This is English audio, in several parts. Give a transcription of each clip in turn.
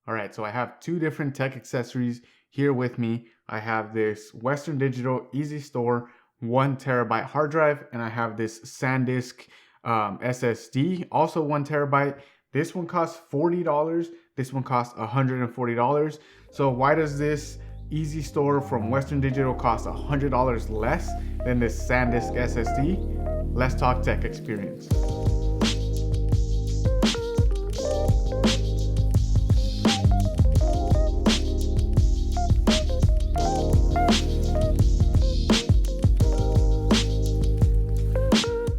All right, so I have two different tech accessories here with me. I have this Western Digital Easy Store 1 TB hard drive, and I have this SanDisk SSD, also 1 TB. This one costs $40. This one costs $140. So why does this Easy Store from Western Digital cost $100 less than this SanDisk SSD? Let's talk tech experience.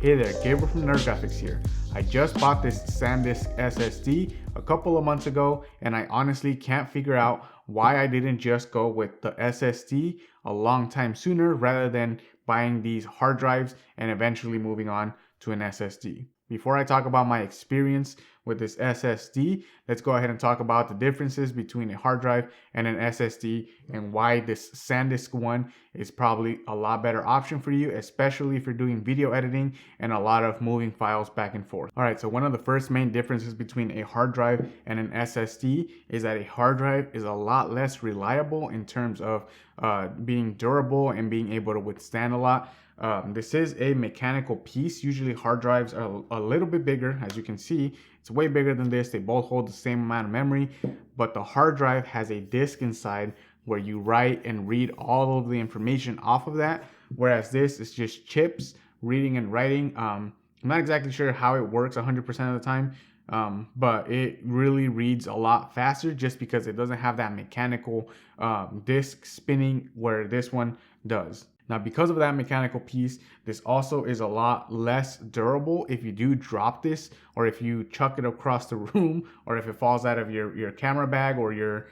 Hey there, Gabriel from NERDGRAFX here. I just bought this SanDisk SSD a couple of months ago, and I honestly can't figure out why I didn't just go with the SSD a long time sooner rather than buying these hard drives and eventually moving on to an SSD. Before I talk about my experience with this SSD, let's go ahead and talk about the differences between a hard drive and an SSD and why this SanDisk one is probably a lot better option for you, especially if you're doing video editing and a lot of moving files back and forth. All right, so one of the first main differences between a hard drive and an SSD is that a hard drive is a lot less reliable in terms of being durable and being able to withstand a lot. This is a mechanical piece. Usually hard drives are a little bit bigger. As you can see, it's way bigger than this. They both hold the same amount of memory, but the hard drive has a disk inside where you write and read all of the information off of that, whereas this is just chips reading and writing. I'm not exactly sure how it works 100% of the time, but it really reads a lot faster just because it doesn't have that mechanical disk spinning where this one does. Now, because of that mechanical piece, this also is a lot less durable if you do drop this, or if you chuck it across the room, or if it falls out of your camera bag or your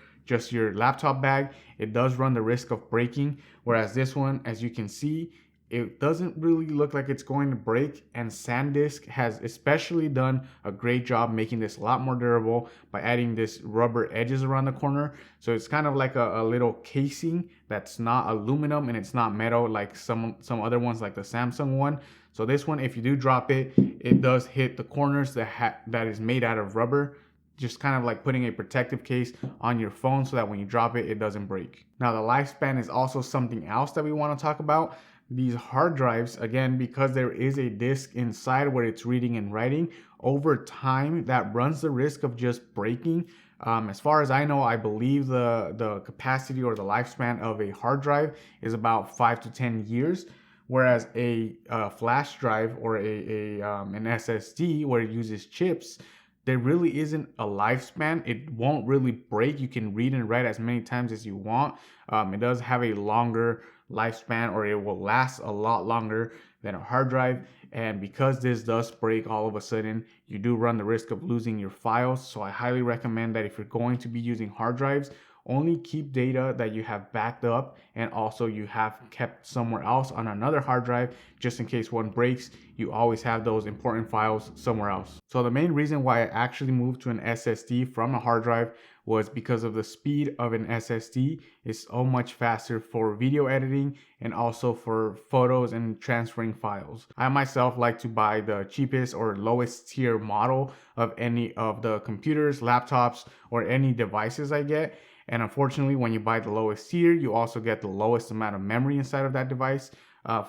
laptop bag. It does run the risk of breaking, whereas this one, as you can see, it doesn't really look like it's going to break, and SanDisk has especially done a great job making this a lot more durable by adding this rubber edges around the corner. So it's kind of like a little casing that's not aluminum and it's not metal like some other ones like the Samsung one. So this one, if you do drop it, it does hit the corners that is made out of rubber, just kind of like putting a protective case on your phone so that when you drop it, it doesn't break. Now, the lifespan is also something else that we want to talk about. These hard drives, again, because there is a disk inside where it's reading and writing, over time that runs the risk of just breaking. As far as I know, I believe the capacity or the lifespan of a hard drive is about 5 to 10 years, whereas a flash drive or an SSD where it uses chips, there really isn't a lifespan. It won't really break. You can read and write as many times as you want. It does have a longer lifespan, or it will last a lot longer than a hard drive. And because this does break all of a sudden, you do run the risk of losing your files. So I highly recommend that if you're going to be using hard drives, only keep data that you have backed up and also you have kept somewhere else on another hard drive, just in case one breaks. You always have those important files somewhere else. So the main reason why I actually moved to an SSD from a hard drive was because of the speed of an SSD is so much faster for video editing and also for photos and transferring files. I myself like to buy the cheapest or lowest tier model of any of the computers, laptops, or any devices I get. And unfortunately, when you buy the lowest tier, you also get the lowest amount of memory inside of that device.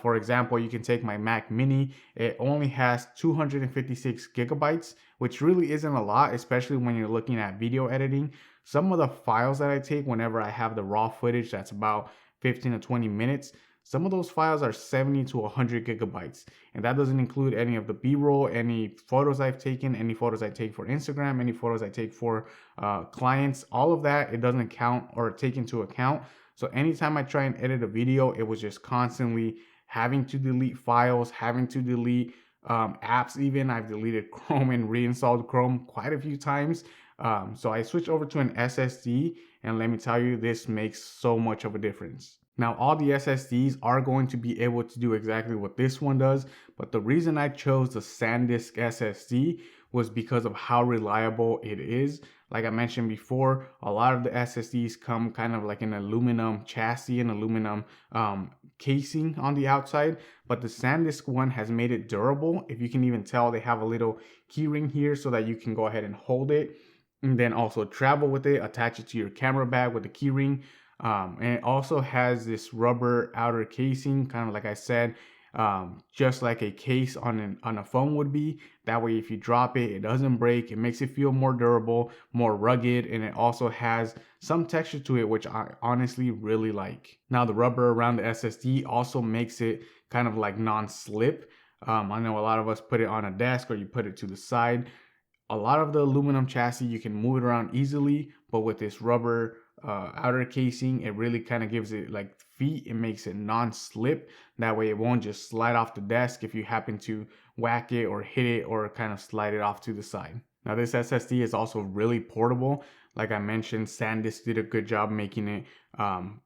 For example, you can take my Mac Mini. It only has 256 gigabytes, which really isn't a lot, especially when you're looking at video editing. Some of the files that I take whenever I have the raw footage, that's about 15 to 20 minutes. Some of those files are 70 to 100 gigabytes. And that doesn't include any of the B-roll, any photos I've taken, any photos I take for Instagram, any photos I take for clients. All of that, it doesn't count or take into account. So anytime I try and edit a video, it was just constantly having to delete files, having to delete apps even. I've deleted Chrome and reinstalled Chrome quite a few times. So I switched over to an SSD, and let me tell you, this makes so much of a difference. Now, all the SSDs are going to be able to do exactly what this one does, but the reason I chose the SanDisk SSD was because of how reliable it is. Like I mentioned before, a lot of the SSDs come kind of like an aluminum chassis and aluminum casing on the outside, but the SanDisk one has made it durable. If you can even tell, they have a little key ring here so that you can go ahead and hold it. and then also travel with it, attach it to your camera bag with a key ring. And it also has this rubber outer casing, kind of like I said, just like a case on a phone would be. That way, if you drop it, it doesn't break. It makes it feel more durable, more rugged, and it also has some texture to it, which I honestly really like. Now, the rubber around the SSD also makes it kind of like non-slip. I know a lot of us put it on a desk or you put it to the side. A lot of the aluminum chassis, you can move it around easily, but with this rubber outer casing, it really kind of gives it like feet. It makes it non-slip. That way it won't just slide off the desk if you happen to whack it or hit it or kind of slide it off to the side. Now this SSD is also really portable. Like I mentioned, SanDisk did a good job making it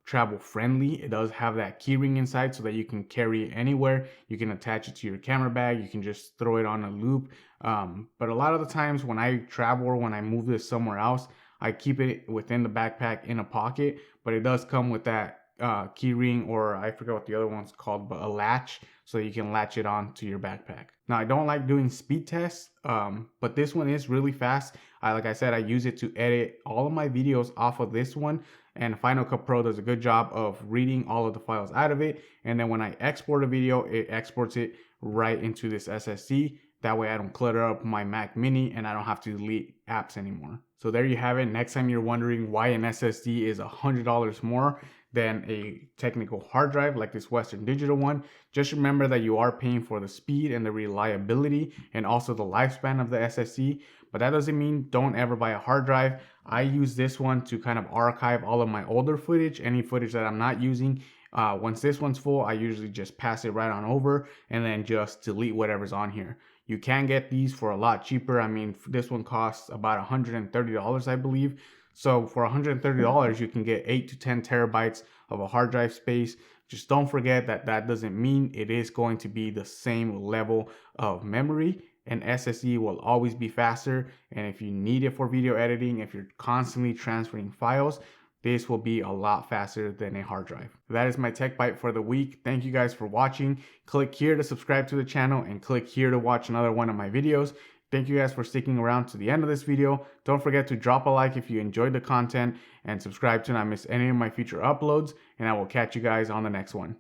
travel friendly. It does have that keyring inside so that you can carry it anywhere. You can attach it to your camera bag. You can just throw it on a loop. But a lot of the times when I travel or when I move this somewhere else, I keep it within the backpack in a pocket, but it does come with that key ring, or I forget what the other one's called, but a latch, so you can latch it on to your backpack. Now I don't like doing speed tests, but this one is really fast. Like I said, I use it to edit all of my videos off of this one, and Final Cut Pro does a good job of reading all of the files out of it, and then when I export a video, it exports it right into this SSD. That way I don't clutter up my Mac Mini and I don't have to delete apps anymore. So there you have it. Next time you're wondering why an SSD is $100 more than a technical hard drive like this Western Digital one, just remember that you are paying for the speed and the reliability and also the lifespan of the SSD. But that doesn't mean don't ever buy a hard drive. I use this one to kind of archive all of my older footage, any footage that I'm not using. Once this one's full, I usually just pass it right on over and then just delete whatever's on here. You can get these for a lot cheaper. I mean, this one costs about $130, I believe. So for $130, you can get 8 to 10 terabytes of a hard drive space. Just don't forget that that doesn't mean it is going to be the same level of memory. An SSD will always be faster. And if you need it for video editing, if you're constantly transferring files, this will be a lot faster than a hard drive. That is my tech bite for the week. Thank you guys for watching. Click here to subscribe to the channel and click here to watch another one of my videos. Thank you guys for sticking around to the end of this video. Don't forget to drop a like if you enjoyed the content and subscribe to not miss any of my future uploads, and I will catch you guys on the next one.